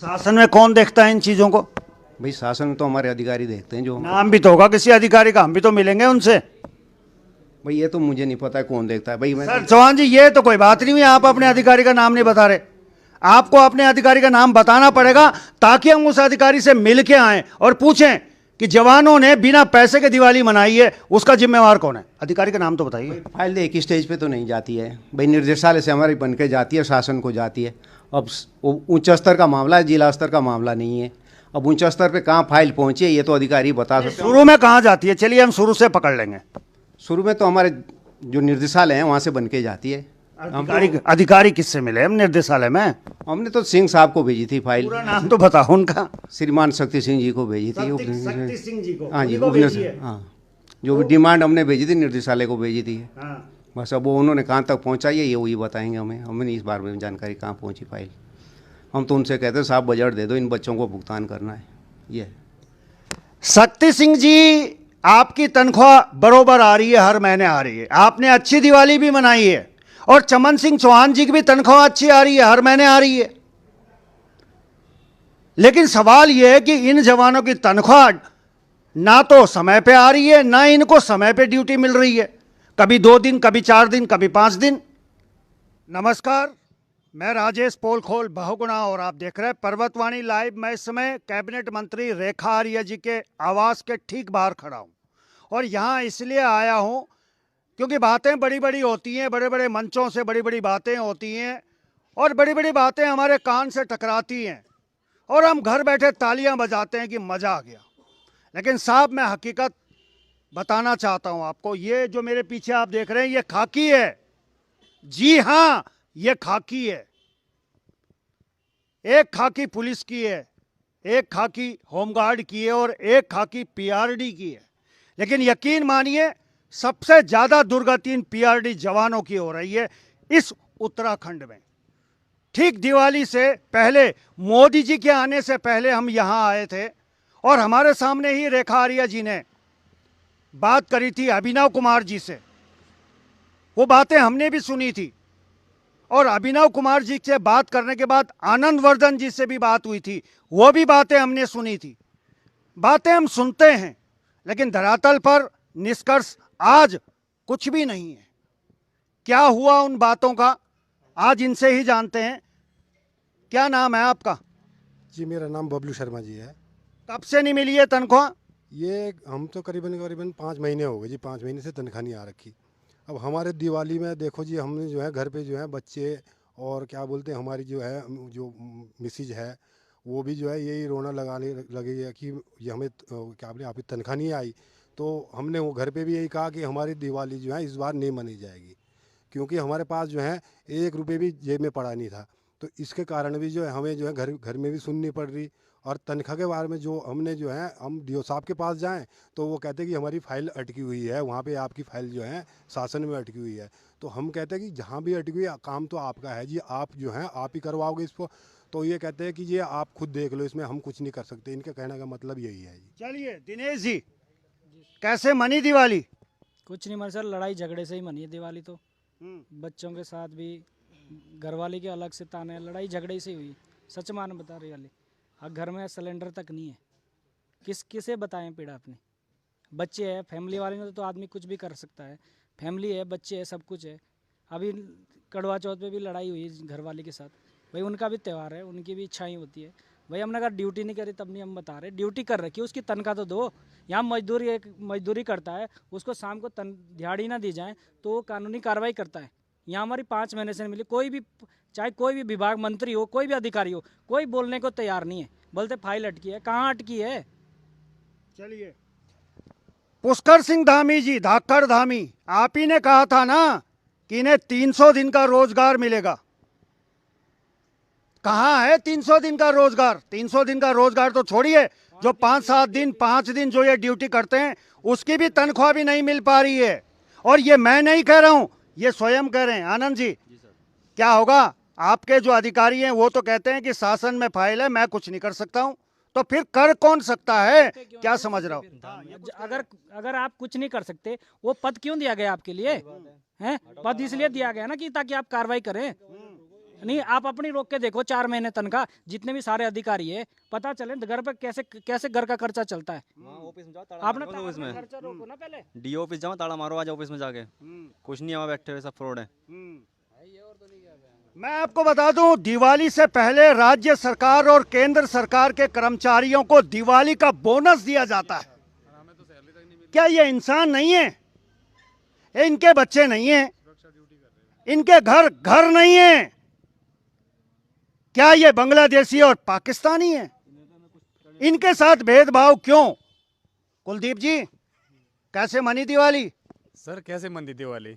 शासन में कौन देखता है इन चीजों को? भाई शासन में तो हमारे अधिकारी देखते हैं जो। नाम भी तो होगा किसी अधिकारी का, हम भी तो मिलेंगे उनसे। भाई ये तो मुझे नहीं पता है कौन देखता है भाई। मैं सर चौहान जी, ये तो कोई बात नहीं हुई, आप अपने अधिकारी का नाम नहीं बता रहे। आपको अपने अधिकारी का नाम बताना पड़ेगा ताकि हम उस अधिकारी से मिल के आए और पूछें कि जवानों ने बिना पैसे के दिवाली मनाई है, उसका जिम्मेवार कौन है? अधिकारी का नाम तो बताइए। फाइल एक ही स्टेज पे तो नहीं जाती है भाई, निर्देशालय से हमारी बन के जाती है, शासन को जाती है। अब उच्च स्तर का मामला है, जिला स्तर का मामला नहीं है। अब उच्च स्तर पे कहाँ फाइल पहुंची है ये तो अधिकारी बता सकते हैं। शुरू में कहाँ जाती है? चलिए हम शुरू से पकड़ लेंगे। शुरू में तो हमारे जो निर्देशालय हैं वहाँ से बन के जाती है। अधिकारी किससे मिले हम निर्देशालय में? हमने तो सिंह साहब को भेजी थी फाइल। पूरा नाम तो बताओ उनका। श्रीमान शक्ति सिंह जी को भेजी थी। शक्ति सिंह जी को? हाँ जी, उन्हीं को भेजी है? हाँ, जो भी डिमांड हमने भेजी थी निर्देशालय को भेजी थी। हाँ। बस अब वो उन्होंने कहाँ तक पहुँचाई है ये वही बताएंगे हमें। हमें नहीं इस बार में जानकारी कहाँ पहुँची फाइल। हम तो उनसे कहते हैं साहब बजट दे दो, इन बच्चों को भुगतान करना है ये। शक्ति सिंह जी, आपकी तनख्वाह बरोबर आ रही है, हर महीने आ रही है, आपने अच्छी दिवाली भी मनाई है। और चमन सिंह चौहान जी की भी तनख्वाह अच्छी आ रही है, हर महीने आ रही है। लेकिन सवाल यह है कि इन जवानों की तनख्वाह ना तो समय पे आ रही है, ना इनको समय पे ड्यूटी मिल रही है। कभी 2 दिन, कभी 4 दिन, कभी 5 दिन। नमस्कार, मैं राजेश पोलखोल बहुगुणा और आप देख रहे हैं पर्वतवाणी लाइव। मैं इस समय कैबिनेट मंत्री रेखा आर्या जी के आवास के ठीक बाहर खड़ा हूं और यहां इसलिए आया हूं क्योंकि बातें बड़ी बड़ी होती हैं, बड़े बड़े मंचों से बड़ी बड़ी बातें होती हैं और बड़ी बड़ी बातें हमारे कान से टकराती हैं और हम घर बैठे तालियां बजाते हैं कि मज़ा आ गया। लेकिन साहब, मैं हकीकत बताना चाहता हूं आपको। ये जो मेरे पीछे आप देख रहे हैं ये खाकी है। जी हाँ, ये खाकी है। एक खाकी पुलिस की है, एक खाकी होमगार्ड की है और एक खाकी पीआरडी की है। लेकिन यकीन मानिए सबसे ज्यादा दुर्गति इन पीआरडी जवानों की हो रही है इस उत्तराखंड में। ठीक दिवाली से पहले, मोदी जी के आने से पहले हम यहां आए थे और हमारे सामने ही रेखा आर्या जी ने बात करी थी अभिनव कुमार जी से। वो बातें हमने भी सुनी थी और अभिनव कुमार जी से बात करने के बाद आनंद वर्धन जी से भी बात हुई थी, वो भी बातें हमने सुनी थी। बातें हम सुनते हैं लेकिन धरातल पर निष्कर्ष आज कुछ भी नहीं है। क्या हुआ उन बातों का, आज इनसे ही जानते हैं। क्या नाम है आपका? जी मेरा नाम बबलू शर्मा जी है। कब से नहीं मिली है तनख्वाह? ये हम तो करीबन 5 महीने हो गए जी, 5 महीने से तनख्वाह नहीं आ रखी। अब हमारे दिवाली में देखो जी, हमने जो है घर पे जो है बच्चे और क्या बोलते हैं हमारी जो है जो मिसेज है वो भी जो है यही रोना लगाने लगी है कि ये हमें क्या बोले आप तनख्वाह नहीं आई। तो हमने वो घर पे भी यही कहा कि हमारी दिवाली जो है इस बार नहीं मनाई जाएगी क्योंकि हमारे पास जो है 1 रुपये भी जेब में पड़ा नहीं था। तो इसके कारण भी जो है हमें जो है घर में भी सुननी पड़ रही। और तनख्वाह के बारे में जो हमने जो है हम डीओ साहब के पास जाएं तो वो कहते हैं कि हमारी फ़ाइल अटकी हुई है, वहाँ पे आपकी फ़ाइल जो है शासन में अटकी हुई है। तो हम कहते हैं कि जहाँ भी अटकी हुई है काम तो आपका है जी, आप जो है आप ही करवाओगे इसको। तो ये कहते हैं कि ये आप खुद देख लो, इसमें हम कुछ नहीं कर सकते। इनके कहने का मतलब यही है जी। चलिए दिनेश जी, कैसे मनी दिवाली? कुछ नहीं मर सर, लड़ाई झगड़े से ही मनी है दिवाली तो। बच्चों के साथ भी, घरवाले के अलग से ताने, लड़ाई झगड़े से हुई। सच मान बता रही वाली, अब घर में सिलेंडर तक नहीं है, किसे बताएं पीड़ा अपनी। बच्चे हैं, फैमिली वाले ने तो आदमी कुछ भी कर सकता है। फैमिली है, बच्चे है, सब कुछ है। अभी कड़वा चौथ पे भी लड़ाई हुई घरवाले के साथ। भाई उनका भी त्यौहार है, उनकी भी इच्छाएं होती है। भाई हमने अगर ड्यूटी नहीं करी तब नहीं हम बता रहे, ड्यूटी कर रखी है उसकी तनख्वाह तो दो। यहाँ मजदूरी करता है, उसको शाम को दिहाड़ी ना दी जाए तो वो कानूनी कार्रवाई करता है। यहाँ हमारी 5 महीने से नहीं मिली। कोई भी, चाहे कोई भी विभाग मंत्री हो, कोई भी अधिकारी हो, कोई बोलने को तैयार नहीं है। बोलते फाइल अटकी है, कहाँ अटकी है? चलिए, पुष्कर सिंह धामी जी, धाकड़ धामी, आप ही ने कहा था ना कि इन्हें 300 दिन का रोजगार मिलेगा। कहाँ है 300 दिन का रोजगार? 300 दिन का रोजगार तो छोड़िए, जो 5-7 दिन, 5 दिन जो ये ड्यूटी करते हैं उसकी भी तनख्वाह भी नहीं मिल पा रही है। और ये मैं नहीं कह रहा हूं, ये स्वयं कह रहे हैं। आनंद जी, क्या होगा? आपके जो अधिकारी हैं वो तो कहते हैं कि शासन में फाइल है, मैं कुछ नहीं कर सकता हूं। तो फिर कर कौन सकता है? क्या समझ रहा हूं? अगर आप कुछ नहीं कर सकते, वो पद क्यों दिया गया आपके लिए? हैं? पद इसलिए दिया गया ना कि ताकि आप कार्रवाई करें। नहीं, आप अपनी रोक के देखो 4 महीने तनख्वाह, जितने भी सारे अधिकारी है, पता चले घर पे कैसे कैसे घर का खर्चा चलता है। वहाँ ऑफिस में जाओ, ताला आपने मारो ऑफिस में, खर्चा रोको ना पहले। डी ऑफिस जाओ, ताला मारो आज ऑफिस में जाके, कुछ नहीं है वहाँ बैठे हुए, सब फ्रॉड है। मैं आपको बता दूं, दिवाली से पहले राज्य सरकार और केंद्र सरकार के कर्मचारियों को दिवाली का बोनस दिया जाता है। क्या ये इंसान नहीं है? ये इनके बच्चे नहीं है? इनके घर नहीं है? क्या ये बांग्लादेशी और पाकिस्तानी है? इनके साथ भेदभाव क्यों? कुलदीप जी, कैसे मनी दिवाली? सर कैसे मनती दिवाली?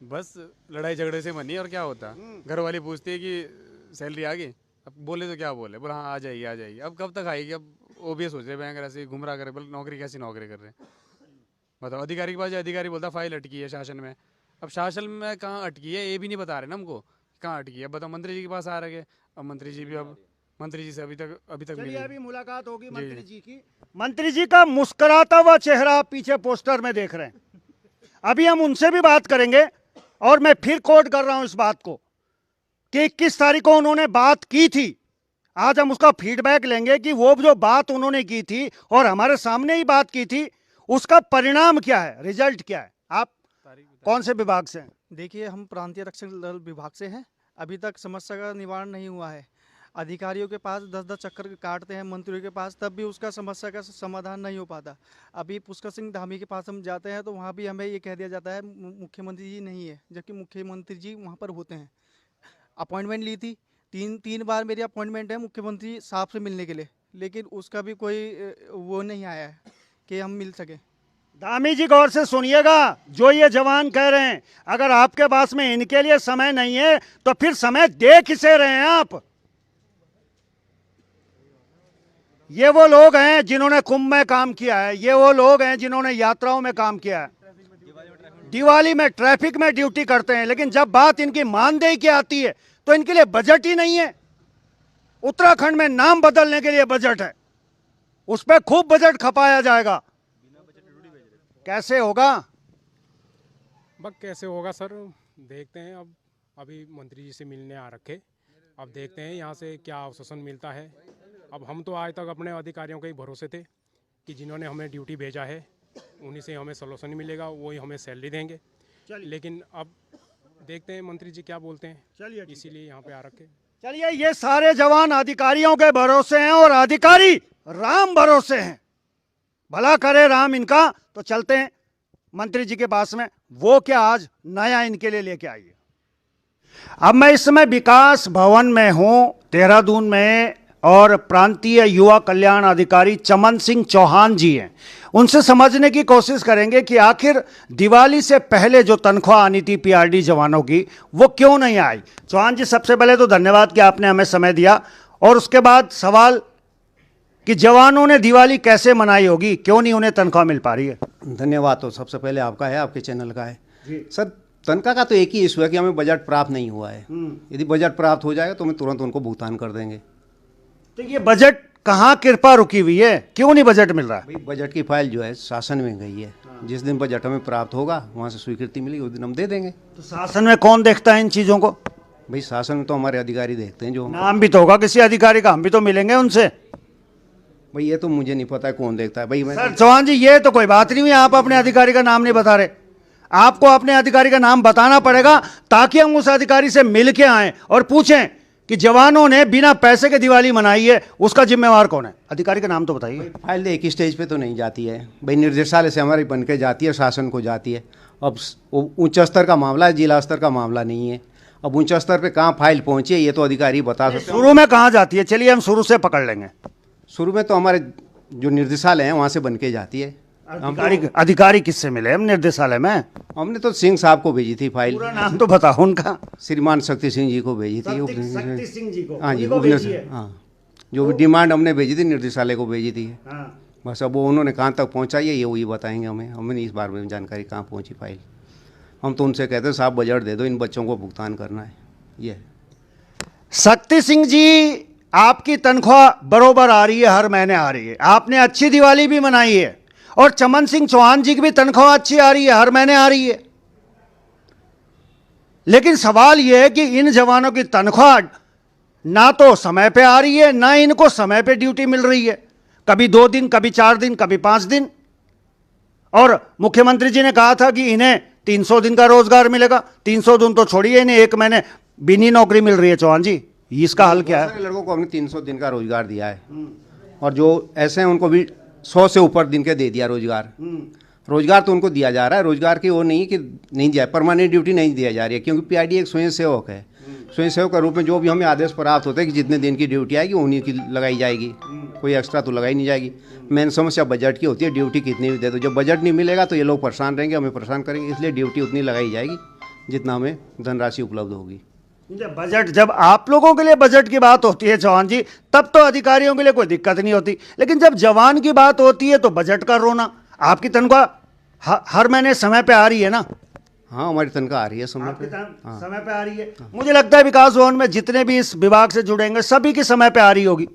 बस लड़ाई झगड़े से मनी, और क्या होता। घर वाली पूछती है कि सैलरी आ गई, अब बोले तो क्या बोले, बोला हाँ आ जाएगी आ जाएगी। अब कब तक आएगी? अब वो भी सोच रहे बैंक ऐसे घुमरा करे, बोले नौकरी कैसी नौकरी कर रहे हैं बताओ। अधिकारी के पास जाए, अधिकारी बोलता फाइल अटकी है शासन में। अब शासन में कहाँ अटकी है ये भी नहीं बता रहे ना हमको, कहाँ अटकी है। अब बताओ मंत्री जी के पास आ रहे, अब मंत्री जी भी, अब मंत्री जी से अभी तक चलिए मिले। अभी मुलाकात होगी मंत्री जी की। मंत्री जी का मुस्कुराता हुआ चेहरा आप पीछे पोस्टर में देख रहे हैं। अभी हम उनसे भी बात करेंगे, और मैं फिर कोट कर रहा हूं इस बात को कि 21 तारीख को उन्होंने बात की थी। आज हम उसका फीडबैक लेंगे कि वो जो बात उन्होंने की थी और हमारे सामने ही बात की थी, उसका परिणाम क्या है, रिजल्ट क्या है। आप कौन से विभाग से हैं? देखिए, हम प्रांतीय रक्षक दल विभाग से हैं। अभी तक समस्या का निवारण नहीं हुआ है। अधिकारियों के पास 10-10 चक्कर काटते हैं, मंत्रियों के पास, तब भी उसका समस्या का समाधान नहीं हो पाता। अभी पुष्कर सिंह धामी के पास हम जाते हैं तो वहाँ भी हमें ये कह दिया जाता है मुख्यमंत्री जी नहीं है, जबकि मुख्यमंत्री जी वहाँ पर होते हैं। अपॉइंटमेंट ली थी, तीन बार मेरी अपॉइंटमेंट है मुख्यमंत्री साहब से मिलने के लिए, लेकिन उसका भी कोई वो नहीं आया है कि हम मिल सकें। दामी जी गौर से सुनिएगा, जो ये जवान कह रहे हैं, अगर आपके पास में इनके लिए समय नहीं है तो फिर समय दे किसे रहे हैं आप? ये वो लोग हैं जिन्होंने कुंभ में काम किया है, ये वो लोग हैं जिन्होंने यात्राओं में काम किया है, दिवाली में ट्रैफिक में ड्यूटी करते हैं, लेकिन जब बात इनकी मानदेय की आती है तो इनके लिए बजट ही नहीं है। उत्तराखंड में नाम बदलने के लिए बजट है, उस पर खूब बजट खपाया जाएगा। कैसे होगा? बस कैसे होगा सर, देखते हैं। अब अभी मंत्री जी से मिलने आ रखे, अब देखते हैं यहाँ से क्या आश्वासन मिलता है। अब हम तो आज तक अपने अधिकारियों के ही भरोसे थे कि जिन्होंने हमें ड्यूटी भेजा है उन्हीं से हमें सॉल्यूशन मिलेगा, वही हमें सैलरी देंगे। लेकिन अब देखते हैं मंत्री जी क्या बोलते हैं, चलिए इसीलिए यहाँ पे आ रखे। चलिए, ये सारे जवान अधिकारियों के भरोसे हैं और अधिकारी राम भरोसे हैं। भला करे राम इनका। तो चलते हैं मंत्री जी के पास में, वो क्या आज नया इनके लिए लेके आई है। अब मैं इस समय विकास भवन में हूं देहरादून में, और प्रांतीय युवा कल्याण अधिकारी चमन सिंह चौहान जी हैं। उनसे समझने की कोशिश करेंगे कि आखिर दिवाली से पहले जो तनख्वाह आनी थी पीआरडी जवानों की, वो क्यों नहीं आई। चौहान जी, सबसे पहले तो धन्यवाद कि आपने हमें समय दिया, और उसके बाद सवाल कि जवानों ने दिवाली कैसे मनाई होगी, क्यों नहीं उन्हें तनख्वाह मिल पा रही है। धन्यवाद तो सबसे पहले आपका है, आपके चैनल का है सर। तनख्वाह का तो एक ही इशू है कि हमें बजट प्राप्त नहीं हुआ है। यदि बजट प्राप्त हो जाएगा तो हम तुरंत उनको भुगतान कर देंगे। तो ये बजट कहाँ कृपा रुकी हुई है, क्यों नहीं बजट मिल रहा है? भाई बजट की फाइल जो है शासन में गई है, जिस दिन बजट हमें प्राप्त होगा वहाँ से स्वीकृति मिलेगी, उस दिन हम दे देंगे। तो शासन में कौन देखता है इन चीजों को? भाई शासन में तो हमारे अधिकारी देखते हैं। जो नाम भी तो होगा किसी अधिकारी का, हम भी तो मिलेंगे उनसे। भाई ये तो मुझे नहीं पता है कौन देखता है। भाई मैं सर चौहान जी, ये तो कोई बात नहीं हुई, आप अपने अधिकारी का नाम नहीं बता रहे। आपको अपने अधिकारी का नाम बताना पड़ेगा ताकि हम उस अधिकारी से मिल के आए और पूछें कि जवानों ने बिना पैसे के दिवाली मनाई है, उसका जिम्मेवार कौन है। अधिकारी का नाम तो बताइए। फाइल एक ही स्टेज पे तो नहीं जाती है भाई, निर्देशालय से हमारी बन के जाती है, शासन को जाती है। अब वो उच्च स्तर का मामला है, जिला स्तर का मामला नहीं है। अब उच्च स्तर पे कहाँ फाइल पहुंची है ये तो अधिकारी बता सकते हैं। शुरू में कहाँ जाती है, चलिए हम शुरू से पकड़ लेंगे। शुरू में तो हमारे जो निर्देशालय हैं वहाँ से बन के जाती है। अधिकारी किससे मिले हम निर्देशालय में? हमने तो सिंह साहब को भेजी थी फाइल। पूरा नाम तो बताओ उनका। श्रीमान शक्ति सिंह जी को भेजी थी। शक्ति सिंह जी को, हाँ जी, उन्हीं को भेजी है। हाँ, जो भी डिमांड हमने भेजी थी निर्देशालय को भेजी थी। हाँ। बस अब वो उन्होंने कहाँ तक पहुँचाई है ये वही बताएंगे हमें। हमें नहीं इस बार में जानकारी कहाँ पहुँची फाइल। हम तो उनसे कहते हैं साहब बजट दे दो, इन बच्चों को भुगतान करना है। ये शक्ति सिंह जी, आपकी तनख्वाह बरोबर आ रही है, हर महीने आ रही है, आपने अच्छी दिवाली भी मनाई है, और चमन सिंह चौहान जी की भी तनख्वाह अच्छी आ रही है, हर महीने आ रही है। लेकिन सवाल यह है कि इन जवानों की तनख्वाह ना तो समय पे आ रही है, ना इनको समय पे ड्यूटी मिल रही है। कभी 2 दिन, कभी 4 दिन, कभी 5 दिन। और मुख्यमंत्री जी ने कहा था कि इन्हें 300 दिन का रोजगार मिलेगा। 300 दिन तो छोड़िए, इन्हें 1 महीने बिनी नौकरी मिल रही है। चौहान जी, इसका हल क्या है? लड़कों को हमने 300 दिन का रोजगार दिया है, और जो ऐसे हैं उनको भी 100 से ऊपर दिन के दे दिया रोजगार। रोजगार तो उनको दिया जा रहा है, रोजगार की वो नहीं कि नहीं दिया, परमानेंट ड्यूटी नहीं दिया जा रही है, क्योंकि पीआईडी एक स्वयं सेवक है। स्वयं सेवक के रूप में जो भी हमें आदेश प्राप्त होते हैं कि जितने दिन की ड्यूटी आएगी उन्हीं की लगाई जाएगी, कोई एक्स्ट्रा तो लगाई नहीं जाएगी। मेन समस्या बजट की होती है, ड्यूटी कितनी भी दे दो, जब बजट नहीं मिलेगा तो ये लोग परेशान रहेंगे, हमें परेशान करेंगे, इसलिए ड्यूटी उतनी लगाई जाएगी जितना हमें धनराशि उपलब्ध होगी। जब आप लोगों के लिए बजट की बात होती है चौहान जी, तब तो अधिकारियों के लिए कोई दिक्कत नहीं होती, लेकिन जब जवान की बात होती है तो बजट का रोना। आपकी तनख्वाह हर महीने समय पे आ रही है ना? हाँ, हमारी तनख्वाह आ रही है समय पे। समय पे आ रही है। मुझे लगता है विकास भवन में जितने भी इस विभाग से जुड़ेंगे सभी की समय पे आ रही होगी।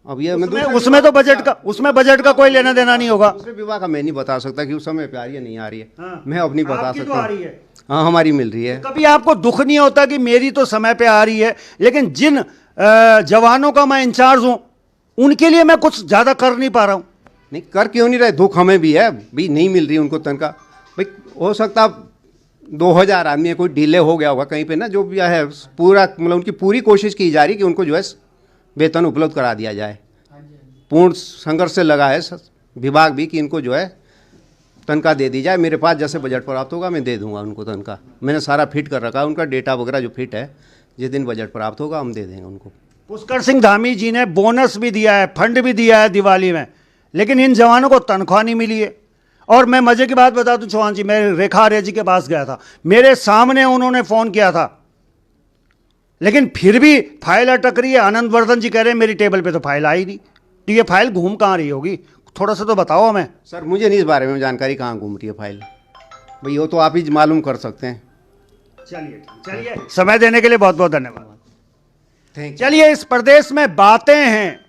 अब ये उसमें तो बजट का कोई लेना देना नहीं होगा। दूसरे विभाग का मैं नहीं बता सकता कि उस समय पे आ रही है नहीं आ रही है। हाँ। मैं अपनी बता आपकी तो सकता आ रही हूँ। है। हाँ, हमारी मिल रही है। कभी आपको दुख नहीं होता कि मेरी तो समय पे आ रही है, लेकिन जिन जवानों का मैं इंचार्ज हूं उनके लिए मैं कुछ ज्यादा कर नहीं पा रहा हूं? नहीं, कर क्यों नहीं रहे, दुख हमें भी है भी, नहीं मिल रही उनको तनख्वाह। भाई हो सकता 2000 आदमी है, कोई डिले हो गया होगा कहीं पे ना, जो भी है पूरा मतलब उनकी पूरी कोशिश की जा रही कि उनको जो है वेतन उपलब्ध करा दिया जाए। पूर्ण संघर्ष से लगा है विभाग भी कि इनको जो है तनख्वाह दे दी जाए। मेरे पास जैसे बजट प्राप्त होगा मैं दे दूंगा उनको तनख्वाह। मैंने सारा फिट कर रखा है, उनका डेटा वगैरह जो फिट है, जिस दिन बजट प्राप्त होगा हम दे देंगे उनको। पुष्कर सिंह धामी जी ने बोनस भी दिया है, फंड भी दिया है दिवाली में, लेकिन इन जवानों को तनख्वाह नहीं मिली है। और मैं मजे की बात बता दूं चौहान जी, मैं रेखा आर्य जी के पास गया था, मेरे सामने उन्होंने फोन किया था, लेकिन फिर भी फाइल अटक रही है। आनंद वर्धन जी कह रहे हैं मेरी टेबल पे तो फाइल आई नहीं। तो ये फाइल घूम कहाँ रही होगी? थोड़ा सा तो बताओ हमें। सर मुझे नहीं इस बारे में जानकारी, कहाँ घूम रही है फाइल, भाई वो तो आप ही मालूम कर सकते हैं। चलिए, समय देने के लिए बहुत बहुत धन्यवाद। Thank you. चलिए, इस प्रदेश में बातें हैं,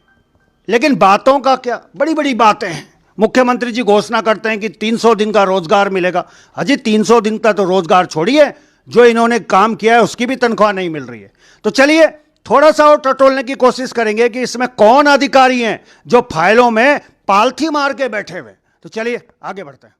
लेकिन बातों का क्या, बड़ी बड़ी बातें हैं। मुख्यमंत्री जी घोषणा करते हैं कि 300 दिन का रोजगार मिलेगा। अजी 300 दिन का तो रोजगार छोड़िए, जो इन्होंने काम किया है उसकी भी तनख्वाह नहीं मिल रही है। तो चलिए थोड़ा सा और टटोलने की कोशिश करेंगे कि इसमें कौन अधिकारी हैं जो फाइलों में पालथी मार के बैठे हुए। तो चलिए आगे बढ़ते हैं।